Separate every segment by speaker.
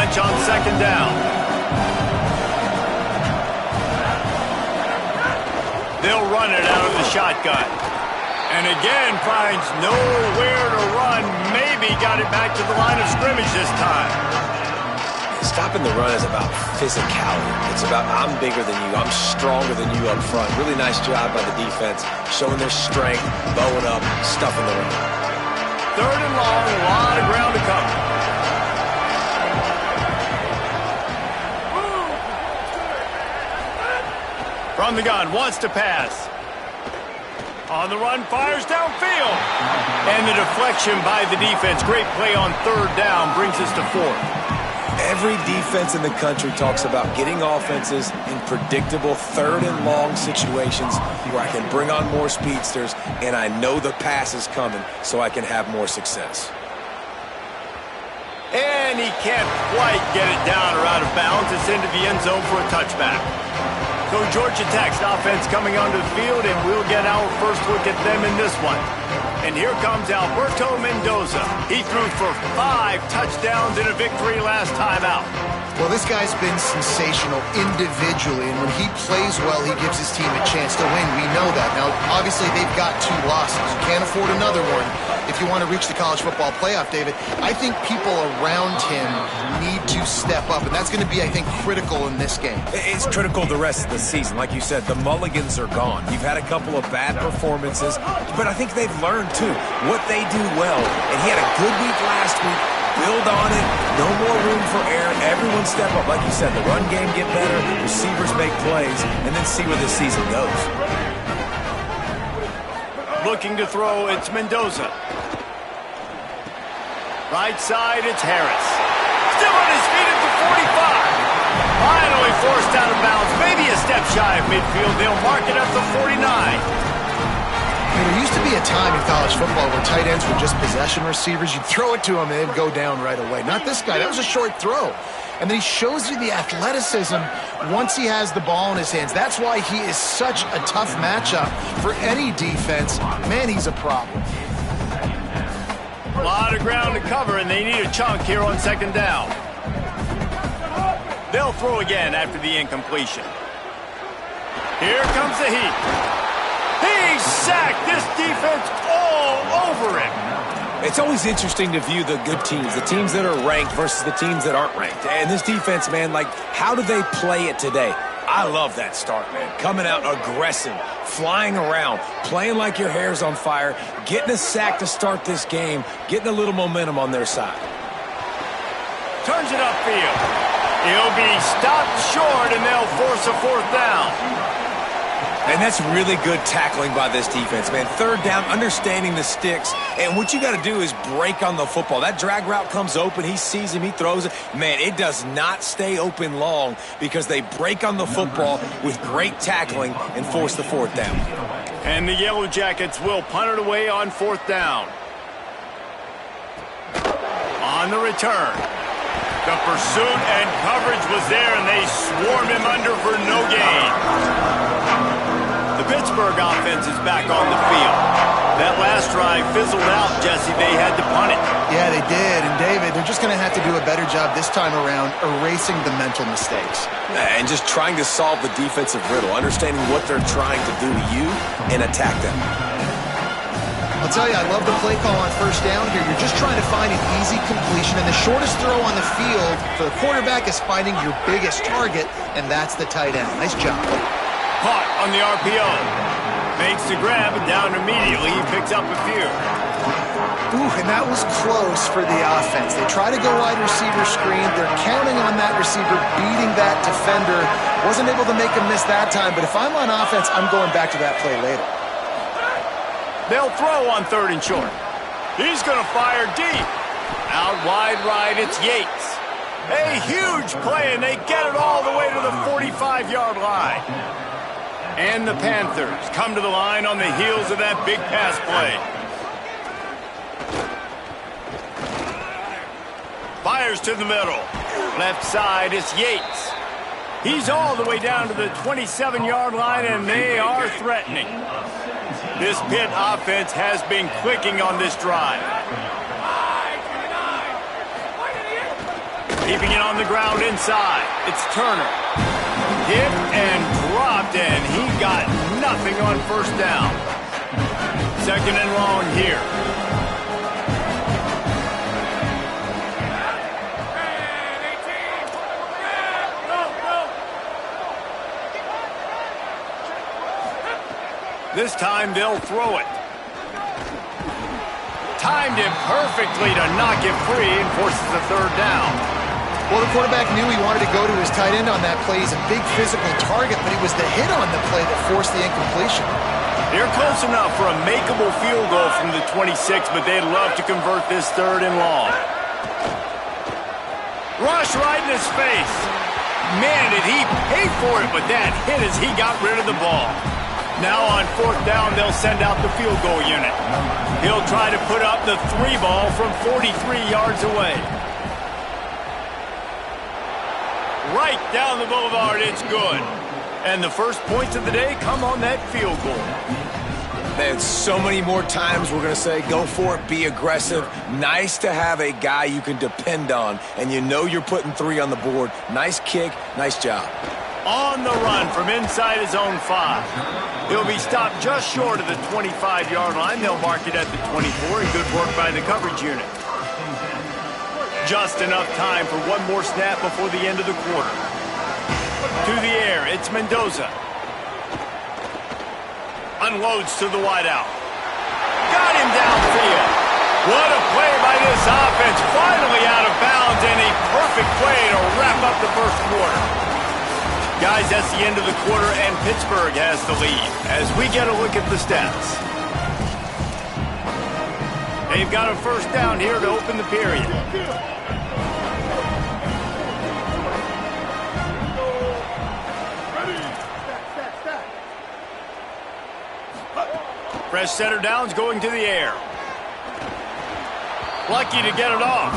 Speaker 1: bunch on second down. They'll run it out of the shotgun. And again, finds nowhere to run. Maybe got it back to the line of scrimmage this time.
Speaker 2: Stopping the run is about physicality. It's about I'm bigger than you, I'm stronger than you up front. Really nice job by the defense, showing their strength, bowing up, stuffing the run.
Speaker 1: Third and long, a lot of ground to cover. From the gun, wants to pass. On the run, fires downfield. And the deflection by the defense. Great play on third down brings us to fourth.
Speaker 2: Every defense in the country talks about getting offenses in predictable third and long situations where I can bring on more speedsters and I know the pass is coming so I can have more success.
Speaker 1: And he can't quite get it down or out of bounds. It's into the end zone for a touchback. So Georgia Tech's offense coming onto the field, and we'll get our first look at them in this one. And here comes Alberto Mendoza. He threw for 5 touchdowns in a victory last time out.
Speaker 3: Well, this guy's been sensational individually, and when he plays well, he gives his team a chance to win. We know that. Now, obviously, they've got 2 losses. You can't afford another one if you want to reach the college football playoff, David. I think people around him need to step up, and that's going to be, I think, critical in this game.
Speaker 2: It's critical the rest of the season. Like you said, the mulligans are gone. You've had a couple of bad performances, but I think they've learned, too, what they do well. And he had a good week last week. Build on it. No more room for error. Everyone step up. Like you said, the run game get better. Receivers make plays. And then see where this season goes.
Speaker 1: Looking to throw, it's Mendoza. Right side, it's Harris. Still on his feet at the 45. Finally forced out of bounds. Maybe a step shy of midfield. They'll mark it up to 49.
Speaker 3: There used to be a time in college football where tight ends were just possession receivers. You'd throw it to him and they'd go down right away. Not this guy. That was a short throw. And then he shows you the athleticism once he has the ball in his hands. That's why he is such a tough matchup for any defense. Man, he's a problem.
Speaker 1: A lot of ground to cover, and they need a chunk here on second down. They'll throw again after the incompletion. Here comes the heat. He's sacked. This defense all over him.
Speaker 2: It's always interesting to view the good teams, the teams that are ranked versus the teams that aren't ranked. And this defense, man, like, how do they play it today? I love that start, man. Coming out aggressive, flying around, playing like your hair's on fire, getting a sack to start this game, getting a little momentum on their side.
Speaker 1: Turns it upfield. He'll be stopped short, and they'll force a fourth down.
Speaker 2: And that's really good tackling by this defense, man. Third down, understanding the sticks. And what you got to do is break on the football. That drag route comes open. He sees him. He throws it. Man, it does not stay open long because they break on the football with great tackling and force the fourth down.
Speaker 1: And the Yellow Jackets will punt it away on fourth down. On the return. The pursuit and coverage was there, and they swarmed him under for no gain. The Pittsburgh offense is back on the field. That last drive fizzled out, Jesse. They had to punt it.
Speaker 3: Yeah, they did. And, David, they're just going to have to do a better job this time around erasing the mental mistakes.
Speaker 2: And just trying to solve the defensive riddle, understanding what they're trying to do to you and attack them.
Speaker 3: I'll tell you, I love the play call on first down here. You're just trying to find an easy completion, and the shortest throw on the field for the quarterback is finding your biggest target, and that's the tight end. Nice job.
Speaker 1: Caught on the RPO. Makes the grab, and down immediately. He picks up a few.
Speaker 3: Ooh, and that was close for the offense. They try to go wide receiver screen. They're counting on that receiver beating that defender. Wasn't able to make him miss that time, but if I'm on offense, I'm going back to that play later.
Speaker 1: They'll throw on third and short. He's going to fire deep. Out wide right, it's Yates. A huge play, and they get it all the way to the 45-yard line. And the Panthers come to the line on the heels of that big pass play. Fires to the middle. Left side, it's Yates. He's all the way down to the 27-yard line, and they are threatening. This Pitt offense has been clicking on this drive. Keeping it on the ground inside. It's Turner. Hit and dropped, and he got nothing on first down. Second and long here. This time they'll throw it. Timed it perfectly to knock it free and forces the third down.
Speaker 3: Well, the quarterback knew he wanted to go to his tight end on that play. He's a big physical target, but it was the hit on the play that forced the incompletion.
Speaker 1: They're close enough for a makeable field goal from the 26, but they'd love to convert this third and long. Rush right in his face. Man, did he pay for it, but that hit as he got rid of the ball. Now on fourth down, they'll send out the field goal unit. He'll try to put up the 3 ball from 43 yards away. Right down the boulevard, it's good. And the first points of the day come on that field goal.
Speaker 2: Man, so many more times we're going to say, go for it, be aggressive. Nice to have a guy you can depend on, and you know you're putting 3 on the board. Nice kick, nice job.
Speaker 1: On the run from inside his own 5. He'll be stopped just short of the 25-yard line. They'll mark it at the 24, and good work by the coverage unit. Just enough time for one more snap before the end of the quarter. To the air, it's Mendoza. Unloads to the wideout. Got him downfield. What a play by this offense. Finally out of bounds, and a perfect play to wrap up the first quarter. Guys, that's the end of the quarter, and Pittsburgh has the lead. As we get a look at the stats. They've got a first down here to open the period. Fresh center downs going to the air. Lucky to get it off.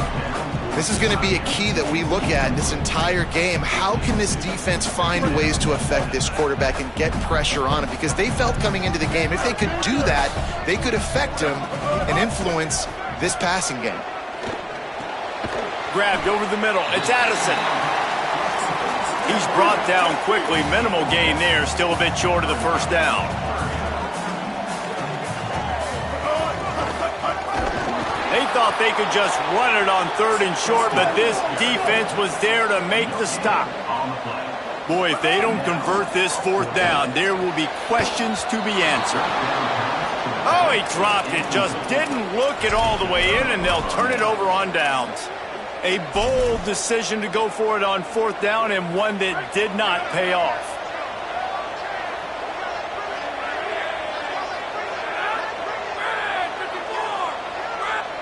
Speaker 3: This is going to be a key that we look at this entire game. How can this defense find ways to affect this quarterback and get pressure on him? Because they felt coming into the game, if they could do that, they could affect him and influence this passing game.
Speaker 1: Grabbed over the middle. It's Addison. He's brought down quickly. Minimal gain there. Still a bit short of the first down. They thought they could just run it on third and short, but this defense was there to make the stop. Boy, if they don't convert this fourth down, there will be questions to be answered. Oh, he dropped it. Just didn't look it all the way in, and they'll turn it over on downs. A bold decision to go for it on fourth down, and one that did not pay off.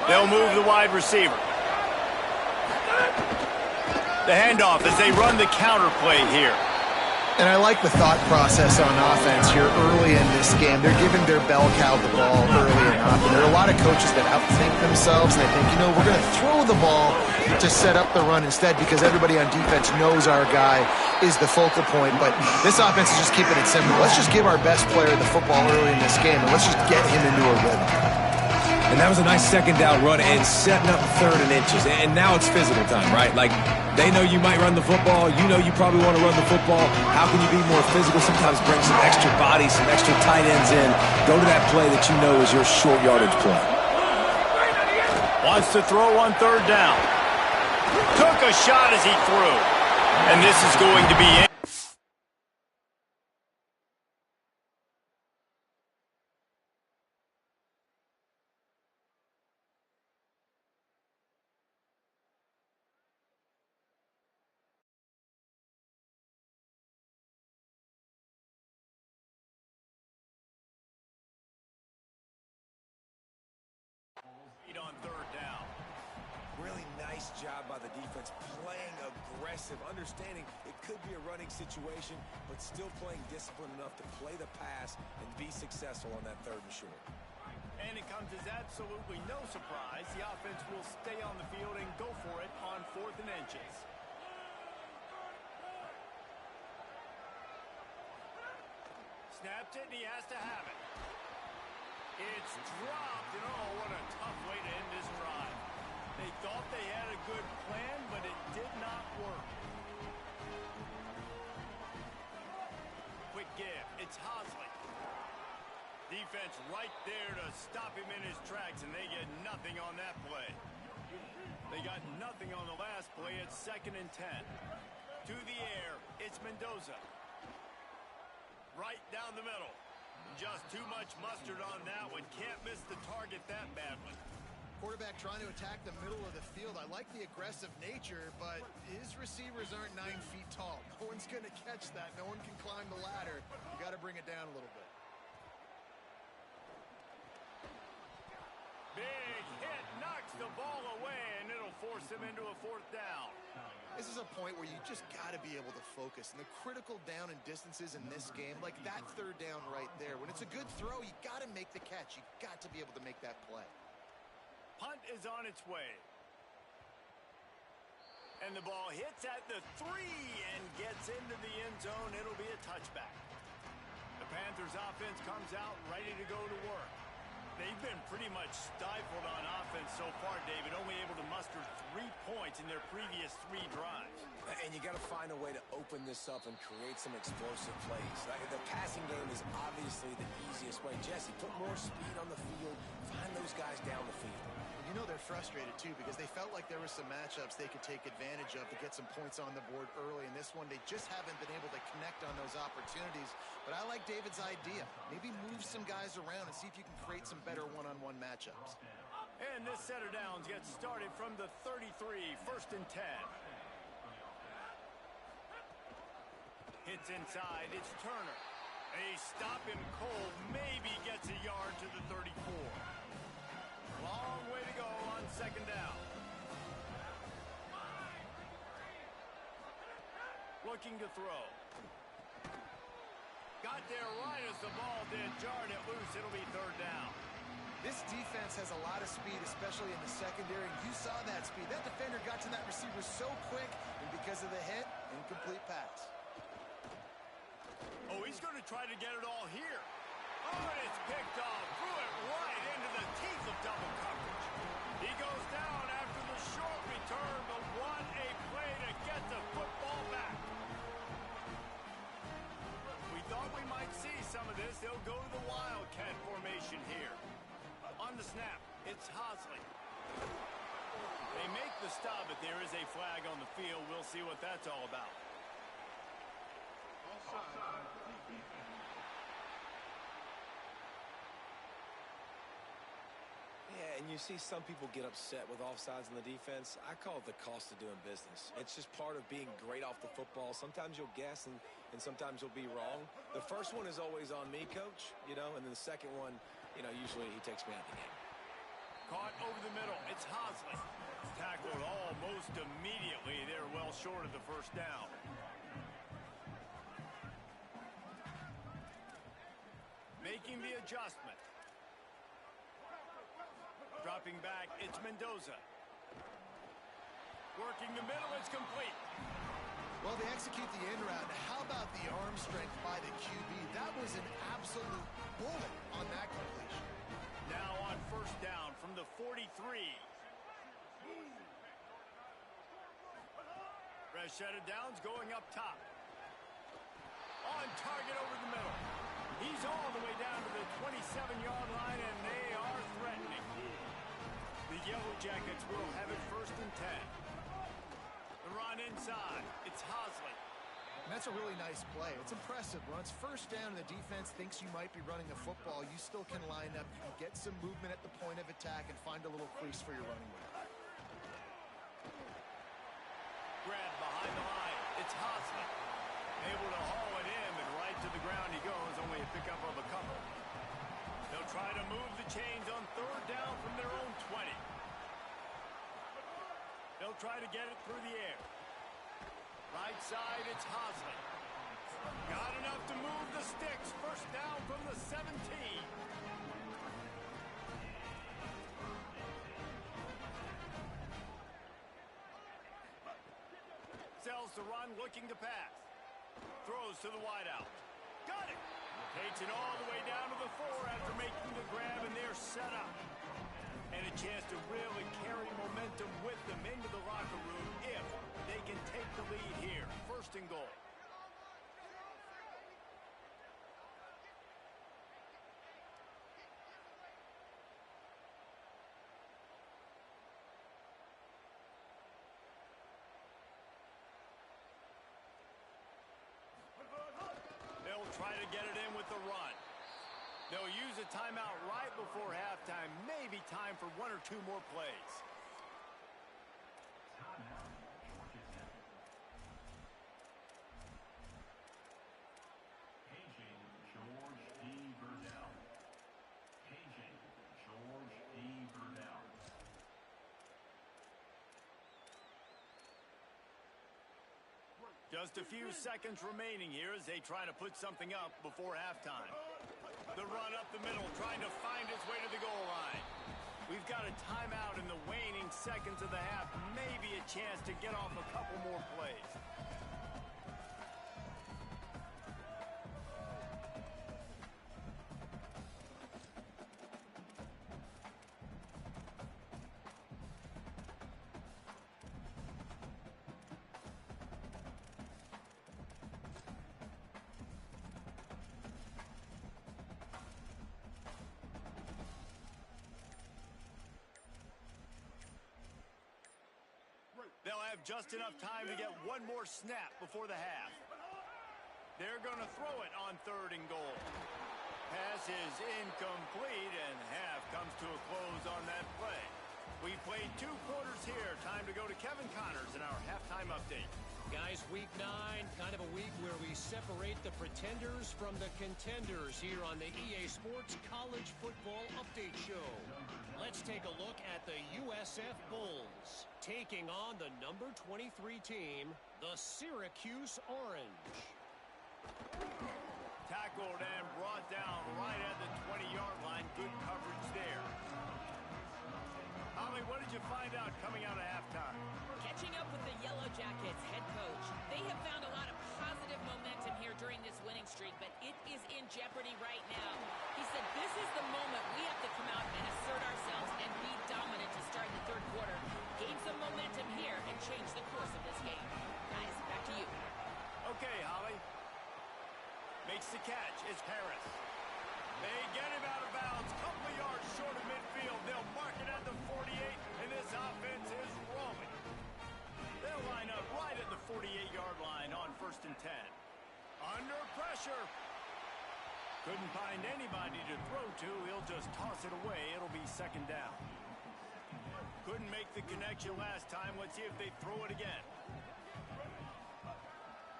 Speaker 1: They'll move the wide receiver. The handoff as they run the counter play here.
Speaker 3: And I like the thought process on offense here early in this game. They're giving their bell cow the ball early enough. And there are a lot of coaches that outthink themselves, and they think, you know, we're going to throw the ball to set up the run instead because everybody on defense knows our guy is the focal point. But this offense is just keeping it simple. Let's just give our best player the football early in this game, and let's just get him into a rhythm.
Speaker 2: And that was a nice second down run and setting up third and inches. And now it's physical time, right? Like, they know you might run the football. You know you probably want to run the football. How can you be more physical? Sometimes bring some extra bodies, some extra tight ends in. Go to that play that you know is your short yardage play.
Speaker 1: Wants to throw on third down. Took a shot as he threw. And this is going to be it. On third down.
Speaker 2: Really nice job by the defense, playing aggressive, understanding it could be a running situation, but still playing disciplined enough to play the pass and be successful on that third and short.
Speaker 1: And it comes as absolutely no surprise. The offense will stay on the field and go for it on fourth and inches. Snapped it, and he has to have it. It's dropped, and oh, what a tough way to end this drive. They thought they had a good plan, but it did not defense right there to stop him in his tracks, and they get nothing on that play. They got nothing on the last play. It's 2nd and 10. To the air, it's Mendoza. Right down the middle. Just too much mustard on that one. Can't miss the target that badly.
Speaker 3: Quarterback trying to attack the middle of the field. I like the aggressive nature, but his receivers aren't 9 feet tall. No one's going to catch that. No one can climb the ladder. You got to bring it down a little bit.
Speaker 1: Big hit, knocks the ball away, and it'll force him into a 4th down.
Speaker 3: This is a point where you just got to be able to focus. And the critical down and distances in this game, like that 3rd down right there, when it's a good throw, you got to make the catch. You got to be able to make that play.
Speaker 1: Punt is on its way. And the ball hits at the 3 and gets into the end zone. It'll be a touchback. The Panthers offense comes out ready to go to work. They've been pretty much stifled on offense so far, David, only able to muster 3 points in their previous 3 drives.
Speaker 2: And you got to find a way to open this up and create some explosive plays. The passing game is obviously the easiest way. Jesse, put more speed on the field. Find those guys down the field.
Speaker 3: You know they're frustrated, too, because they felt like there were some matchups they could take advantage of to get some points on the board early. In this one, they just haven't been able to connect on those opportunities. But I like David's idea. Maybe move some guys around and see if you can create some better one-on-one matchups.
Speaker 1: And this set of downs gets started from the 33, 1st and 10. Hits inside, it's Turner. They stop him cold, maybe gets a yard to the 34. Long way to go on 2nd down. Looking to throw. Got there right as the ball did. Jarred it loose. It'll be 3rd down.
Speaker 3: This defense has a lot of speed, especially in the secondary. And you saw that speed. That defender got to that receiver so quick, and because of the hit, incomplete pass.
Speaker 1: Oh, he's going to try to get it all here. Oh, and it's picked off. Threw it right into the teeth of double coverage. He goes down after the short return, but what a play to get the football back. We thought we might see some of this. They'll go to the Wildcat formation here. On the snap, it's Hosley. They make the stop, but there is a flag on the field. We'll see what that's all about.
Speaker 2: Yeah, and you see some people get upset with offsides in the defense. I call it the cost of doing business. It's just part of being great off the football. Sometimes you'll guess and sometimes you'll be wrong. The first one is always on me, Coach, and then the second one, usually he takes me out of the game.
Speaker 1: Caught over the middle. It's Hosley. Tackled almost immediately. They're well short of the 1st down. Making the adjustment. Dropping back, it's Mendoza. Working the middle, it's complete.
Speaker 3: Well, they execute the in route. How about the arm strength by the QB? That was an absolute bullet on that completion.
Speaker 1: Now on 1st down from the 43. Fresh set of downs going up top. On target over the middle. He's all the way down to the 27-yard line, and they are threatening. The Yellow Jackets will have it 1st and 10. The run inside. It's Hosley.
Speaker 3: And that's a really nice play. It's impressive. When it's 1st down and the defense thinks you might be running the football, you still can line up. You can get some movement at the point of attack and find a little crease for your running back.
Speaker 1: Grab behind the line. It's Hosley. Able to haul it in, and right to the ground he goes. Only a pickup of a couple. They'll try to move the chains on 3rd down from their own 20. They'll try to get it through the air. Right side, it's Hosley. Got enough to move the sticks. 1st down from the 17. Sells the run, looking to pass. Throws to the wideout. Got it. Takes it all the way down to the 4 after making the grab, and they're set up. And a chance to really carry momentum with them into the locker room if they can take the lead here. 1st and goal. They'll use a timeout right before halftime. Maybe time for 1 or 2 more plays. Just a few seconds remaining here as they try to put something up before halftime. The run up the middle, trying to find his way to the goal line. We've got a timeout in the waning seconds of the half. Maybe a chance to get off a couple more plays. They'll have just enough time to get one more snap before the half. They're going to throw it on 3rd and goal. Pass is incomplete, and half comes to a close on that play. We played 2 quarters here. Time to go to Kevin Connors in our halftime update.
Speaker 4: Guys, week 9, kind of a week where we separate the pretenders from the contenders here on the EA Sports College Football Update Show. Let's take a look at the USF Bulls, taking on the number 23 team, the Syracuse Orange.
Speaker 1: Tackled and brought down right at the 20-yard line. Good coverage there. Holly, what did you find out coming out of halftime?
Speaker 5: Catching up with the Yellow Jackets head coach. They have found a lot of positive momentum here during this winning streak, but it is in jeopardy right now. He said this is the moment we have to come out and assert ourselves and be dominant to start the 3rd quarter. Gain some momentum here and change the course of this game. Guys, back to you.
Speaker 1: Okay, Holly. Makes the catch. It's Harris. They get him out of bounds, couple of yards short of midfield. They'll mark it at the 48, and this offense is rolling. They'll line up right at the 48-yard line on 1st and 10. Under pressure. Couldn't find anybody to throw to. He'll just toss it away. It'll be 2nd down. Couldn't make the connection last time. Let's see if they throw it again.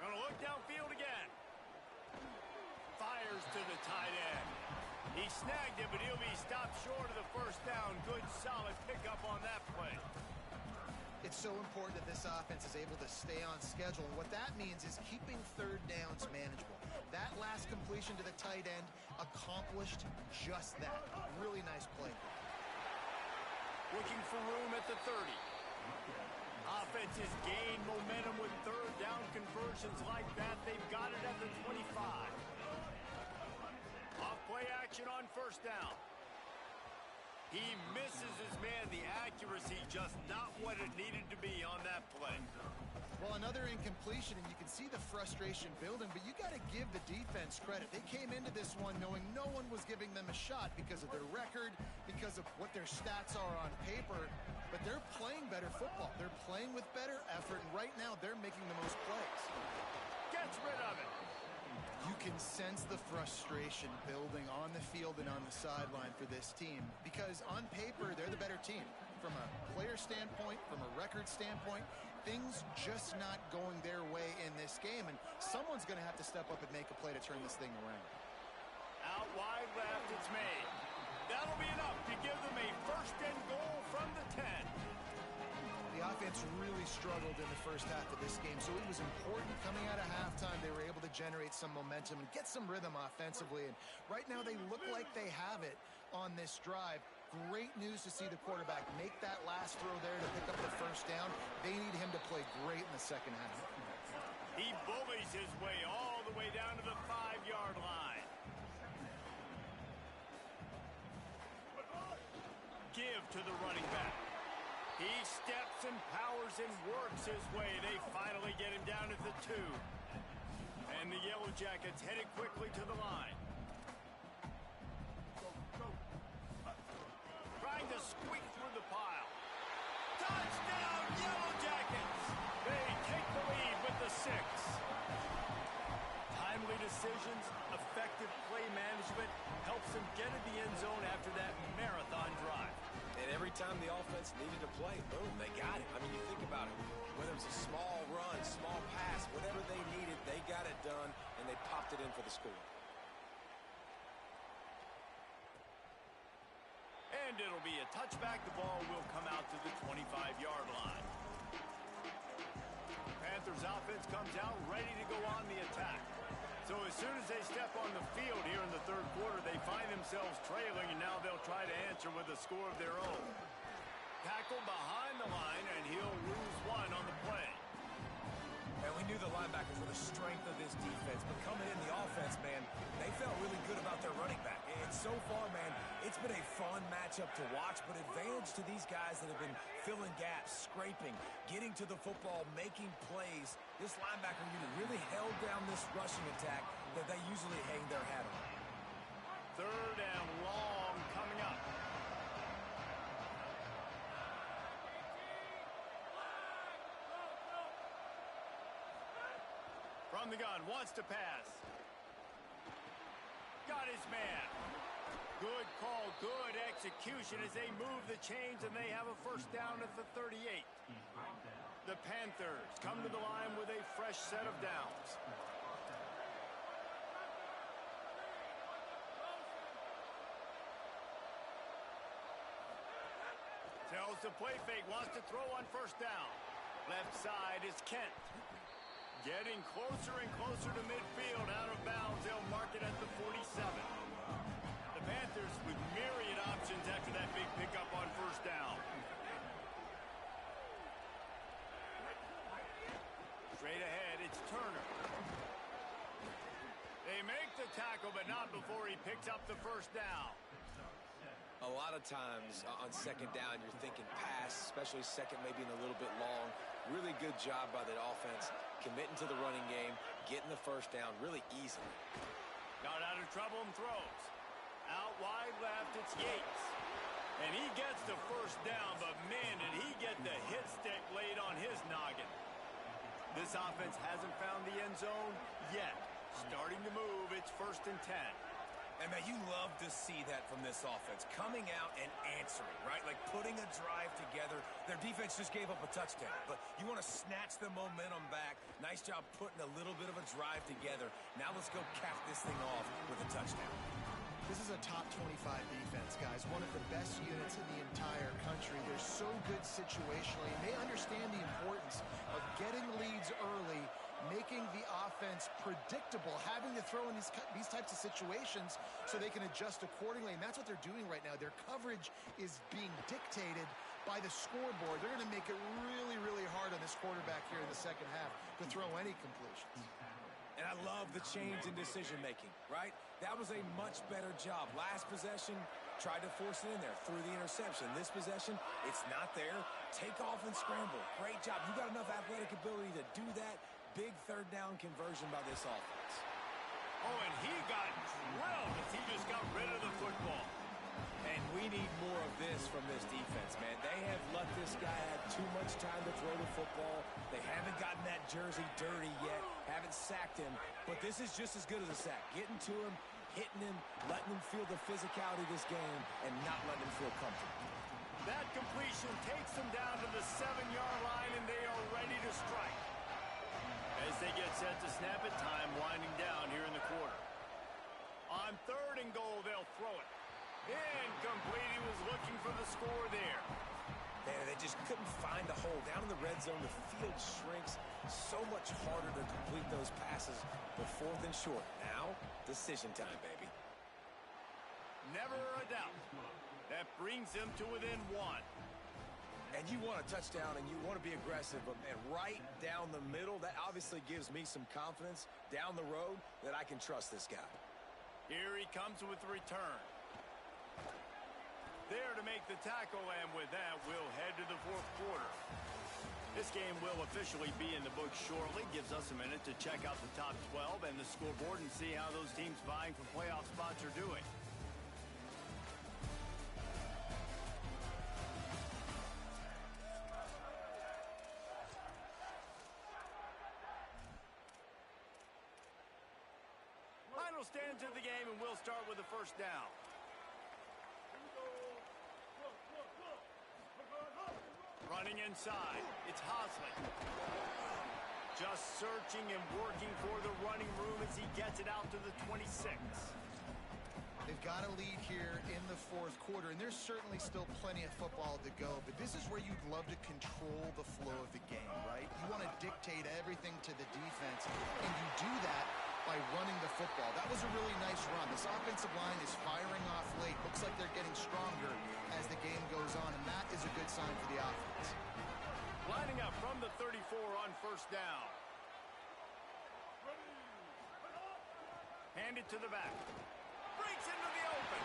Speaker 1: Gonna look downfield again. Fires to the tight end. He snagged it, but he'll be stopped short of the 1st down. Good, solid pickup on that play.
Speaker 3: It's so important that this offense is able to stay on schedule. And what that means is keeping 3rd downs manageable. That last completion to the tight end accomplished just that. Really nice play.
Speaker 1: Looking for room at the 30. Offenses gain momentum with 3rd down conversions like that. They've got it at the 25. Off play action on 1st down. He misses his man. The accuracy just not what it needed to be on that play.
Speaker 3: Well, another incompletion, and you can see the frustration building, but you got to give the defense credit. They came into this one knowing no one was giving them a shot because of their record, because of what their stats are on paper, but they're playing better football. They're playing with better effort, and right now they're making the most plays.
Speaker 1: Gets rid of it.
Speaker 3: You can sense the frustration building on the field and on the sideline for this team because on paper, they're the better team. From a player standpoint, from a record standpoint, things just not going their way in this game, and someone's going to have to step up and make a play to turn this thing around.
Speaker 1: Out wide left, it's made. That'll be enough to give them a 1st and goal from the 10.
Speaker 3: The offense really struggled in the 1st half of this game, so it was important coming out of halftime they were able to generate some momentum and get some rhythm offensively, and right now they look like they have it on this drive. Great news to see the quarterback make that last throw there to pick up the 1st down. They need him to play great in the 2nd half.
Speaker 1: He bullies his way all the way down to the 5-yard line. Give to the running back. He steps and powers and works his way. They finally get him down at the 2. And the Yellow Jackets headed quickly to the line. Trying to squeak through the pile. Touchdown, Yellow Jackets! They take the lead with the 6. Timely decisions, effective play management help helps them get in the end zone after that marathon drive.
Speaker 2: And every time the offense needed to play, boom, they got it. I mean, you think about it. Whether it's a small run, small pass, whatever they needed, they got it done, and they popped it in for the score.
Speaker 1: And it'll be a touchback. The ball will come out to the 25-yard line. Panthers offense comes out ready to go on the attack. So as soon as they step on the field here in the third quarter, they find themselves trailing, and now they'll try to answer with a score of their own. Tackle behind the line, and he'll lose one on the play.
Speaker 2: And we knew the linebackers were the strength of this defense, but coming in the offense, man, they felt really good about their running back. And so far, man, it's been a fun matchup to watch, but advantage to these guys that have been filling gaps, scraping, getting to the football, making plays. This linebacker unit really held down this rushing attack that they usually hang their hat on.
Speaker 1: Third and long coming up. From the gun, wants to pass. Got his man. Good call, good execution as they move the chains, and they have a first down at the 38. The Panthers come to the line with a fresh set of downs. Tells the play fake, wants to throw on first down. Left side is Kent. Getting closer and closer to midfield, out of bounds. They'll mark it at the 47. The Panthers with myriad options after that big pickup on first down. Straight ahead, it's Turner. They make the tackle, but not before he picks up the first down.
Speaker 2: A lot of times on second down, you're thinking pass, especially second maybe in a little bit long. Really good job by the offense, committing to the running game, getting the first down really easily.
Speaker 1: Got out of trouble and throws. Out wide left, it's Yates. And he gets the first down, but man, did he get the hit stick laid on his noggin. This offense hasn't found the end zone yet. Starting to move, it's 1st and 10.
Speaker 2: And, man, you love to see that from this offense, coming out and answering, right? Like putting a drive together. Their defense just gave up a touchdown, but you want to snatch the momentum back. Nice job putting a little bit of a drive together. Now let's go cap this thing off with a touchdown.
Speaker 3: This is a top 25 defense, guys. One of the best units in the entire country. They're so good situationally, and they understand the importance of getting leads early, making the offense predictable, having to throw in these types of situations so they can adjust accordingly. And that's what they're doing right now. Their coverage is being dictated by the scoreboard. They're going to make it really, really hard on this quarterback here in the second half to throw any completions.
Speaker 2: And I love the change in decision-making, right? That was a much better job. Last possession, tried to force it in there, threw the interception. This possession, it's not there. Take off and scramble. Great job. You got enough athletic ability to do that. Big third down conversion by this offense.
Speaker 1: Oh, and he got drilled as he just got rid of the football.
Speaker 2: And we need more of this from this defense, man. They have let this guy have too much time to throw the football. They haven't gotten that jersey dirty yet, haven't sacked him. But this is just as good as a sack. Getting to him, hitting him, letting him feel the physicality of this game, and not letting him feel comfortable.
Speaker 1: That completion takes them down to the 7-yard line, and they are ready to strike. As they get set to snap it, time winding down here in the quarter. On 3rd and goal, they'll throw it. Incomplete. He was looking for the score there.
Speaker 2: Man, they just couldn't find a hole. Down in the red zone, the field shrinks. So much harder to complete those passes. But 4th and short. Now, decision time, baby.
Speaker 1: Never a doubt. That brings them to within 1.
Speaker 2: And you want a touchdown and you want to be aggressive, but man, right down the middle, that obviously gives me some confidence down the road that I can trust this guy.
Speaker 1: Here he comes with the return. There to make the tackle, and with that, we'll head to the 4th quarter. This game will officially be in the books shortly. Gives us a minute to check out the top 12 and the scoreboard and see how those teams vying for playoff spots are doing. Final Final stands of the game, and we'll start with the first down. Running inside, it's Hosley. Just searching and working for the running room as he gets it out to the 26.
Speaker 3: They've got a lead here in the fourth quarter, and there's certainly still plenty of football to go, but this is where you'd love to control the flow of the game, right? You want to dictate everything to the defense, and you do that by running the football. That was a really nice run. This offensive line is firing off late. Looks like they're getting stronger as the game goes on, and that is a good sign for the offense.
Speaker 1: Lining up from the 34 on first down. Hand it to the back. Breaks into the open.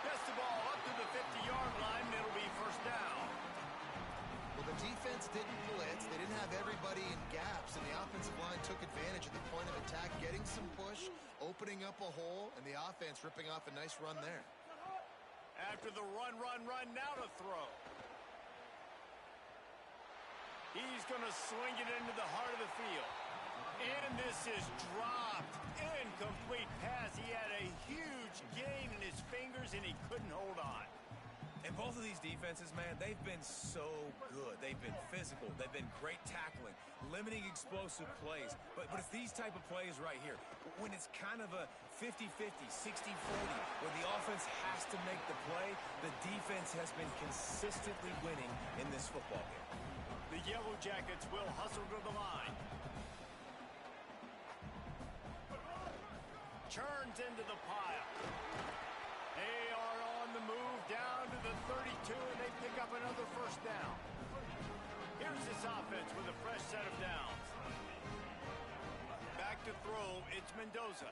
Speaker 1: Gets the ball up to the 50-yard line, and it'll be first down.
Speaker 3: Well, the defense didn't blitz. They didn't have everybody in gaps, and the offensive line took advantage of the point of attack, getting some push, opening up a hole, and the offense ripping off a nice run there.
Speaker 1: After the run, now to throw. He's going to swing it into the heart of the field. And this is dropped. Incomplete pass. He had a huge gain in his fingers, and he couldn't hold on.
Speaker 2: And both of these defenses, man, they've been so good. They've been physical. They've been great tackling, limiting explosive plays. But it's these type of plays right here, when it's kind of a 50-50, 60-40, where the offense has to make the play, the defense has been consistently winning in this football game.
Speaker 1: The Yellow Jackets will hustle to the line. Churns into the pile. They are on the move down to the 32, and they pick up another first down. Here's this offense with a fresh set of downs. Back to throw, it's Mendoza.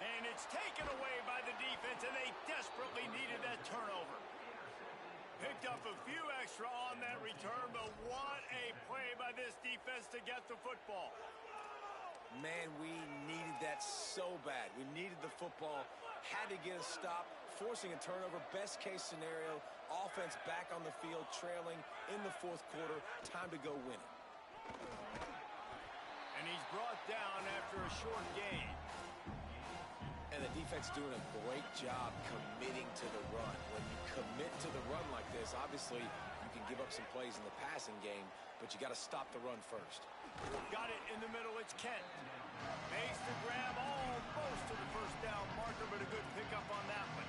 Speaker 1: And it's taken away by the defense, and they desperately needed that turnover. Picked up a few extra on that return, but what a play by this defense to get the football.
Speaker 2: Man, we needed that so bad. We needed the football, had to get a stop, forcing a turnover. Best case scenario, offense back on the field, trailing in the fourth quarter. Time to go win it.
Speaker 1: And he's brought down after a short gain.
Speaker 2: And the defense doing a great job committing to the run. When you commit to the run like this, obviously you can give up some plays in the passing game, but you got to stop the run first.
Speaker 1: Got it in the middle, it's Kent. Makes the grab almost to the first down marker, but a good pickup on that one.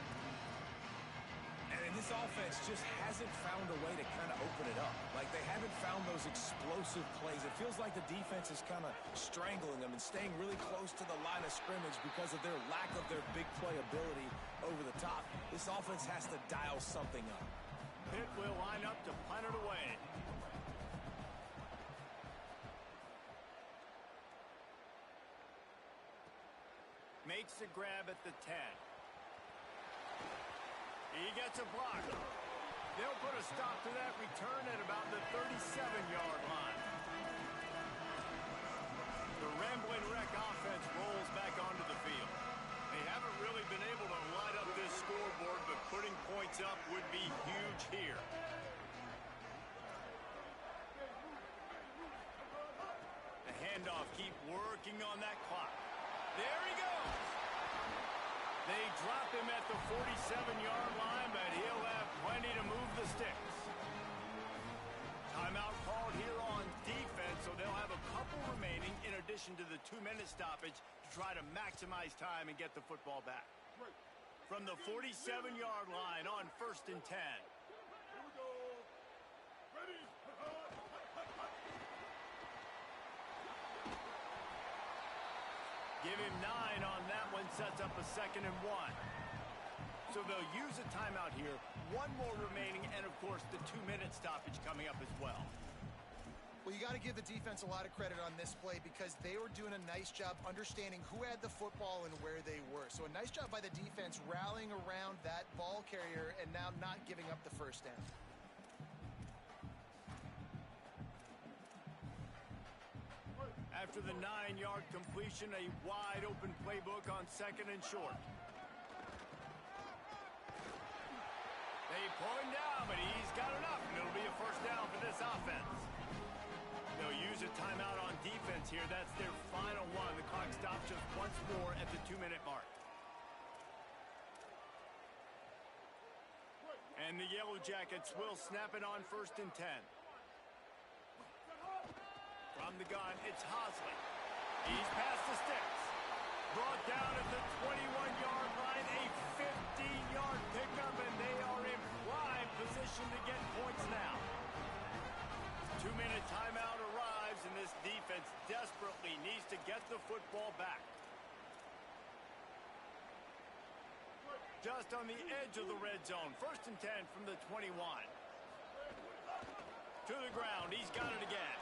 Speaker 2: And this offense just hasn't found a way to kind of open it up. Like, they haven't found those explosive plays. It feels like the defense is kind of strangling them and staying really close to the line of scrimmage because of their lack of their big play ability over the top. This offense has to dial something up.
Speaker 1: Pitt will line up to punt it away. Makes the grab at the 10. He gets a block. They'll put a stop to that return at about the 37-yard line. The Ramblin' Wreck offense rolls back onto the field. They haven't really been able to light up this scoreboard, but putting points up would be huge here. The handoff, keep working on that clock. There he goes. They drop him at the 47-yard line, but he'll have plenty to move the sticks. Timeout called here on defense, so they'll have a couple remaining in addition to the 2-minute stoppage to try to maximize time and get the football back. From the 47-yard line on 1st and 10.
Speaker 6: Here we go. Ready.
Speaker 1: Give him 9 on that one, sets up a 2nd and 1. So they'll use a timeout here. One more remaining, and of course the 2-minute stoppage coming up as well.
Speaker 3: Well, you got to give the defense a lot of credit on this play because they were doing a nice job understanding who had the football and where they were. So a nice job by the defense rallying around that ball carrier and now not giving up the first down.
Speaker 1: After the 9-yard completion, a wide-open playbook on 2nd and short. They pull him down, but he's got enough, and it'll be a first down for this offense. They'll use a timeout on defense defense here. That's their final one. The clock stops just once more at the 2-minute mark. And the Yellow Jackets will snap it on 1st and 10. From the gun, it's Hosley. He's past the sticks. Brought down at the 21-yard line, a 15-yard pickup, and they are in prime position to get points now. 2-minute timeout arrives, and this defense desperately needs to get the football back. Just on the edge of the red zone. 1st and 10 from the 21. To the ground. He's got it again.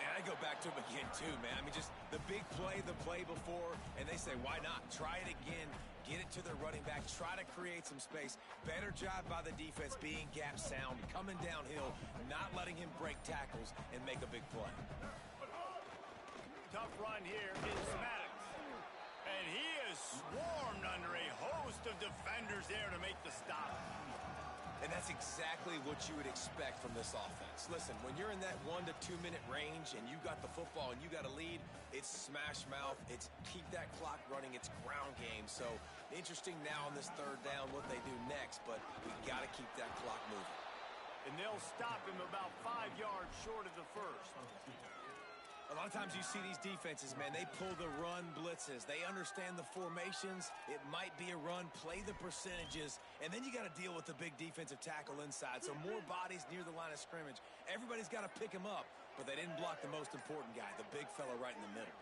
Speaker 2: And I go back to him again, too, man. I mean, just the big play, the play before, and they say, why not? Try it again. Get it to their running back. Try to create some space. Better job by the defense being gap sound, coming downhill, not letting him break tackles and make a big play.
Speaker 1: Tough run here is Maddox. And he is swarmed under a host of defenders there to make the stop.
Speaker 2: And that's exactly what you would expect from this offense. Listen, when you're in that 1 to 2 minute range and you got the football and you got a lead, it's smash mouth, it's keep that clock running, it's ground game. So interesting now on this 3rd down what they do next, but we got to keep that clock moving.
Speaker 1: And they'll stop him about 5 yards short of the 1st.
Speaker 2: A lot of times you see these defenses, man, they pull the run blitzes. They understand the formations. It might be a run, play the percentages, and then you got to deal with the big defensive tackle inside. So more bodies near the line of scrimmage. Everybody's got to pick him up, but they didn't block the most important guy, the big fella right in the middle.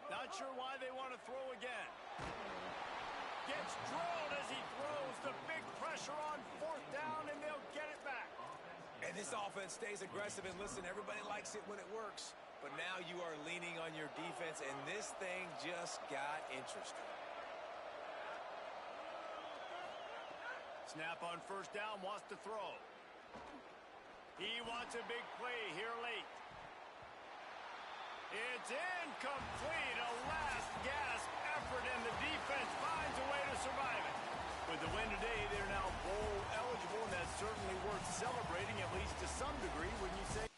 Speaker 1: Not sure why they want to throw again. Gets drilled as he throws. The big pressure on 4th down, and they'll get it back.
Speaker 2: And this offense stays aggressive, and listen, everybody likes it when it works. But now you are leaning on your defense, and this thing just got interesting.
Speaker 1: Snap on 1st down, wants to throw. He wants a big play here late. It's incomplete, a last-gasp effort, and the defense finds a way to survive it. With the win today, they're now bowl eligible, and that's certainly worth celebrating, at least to some degree, wouldn't you say?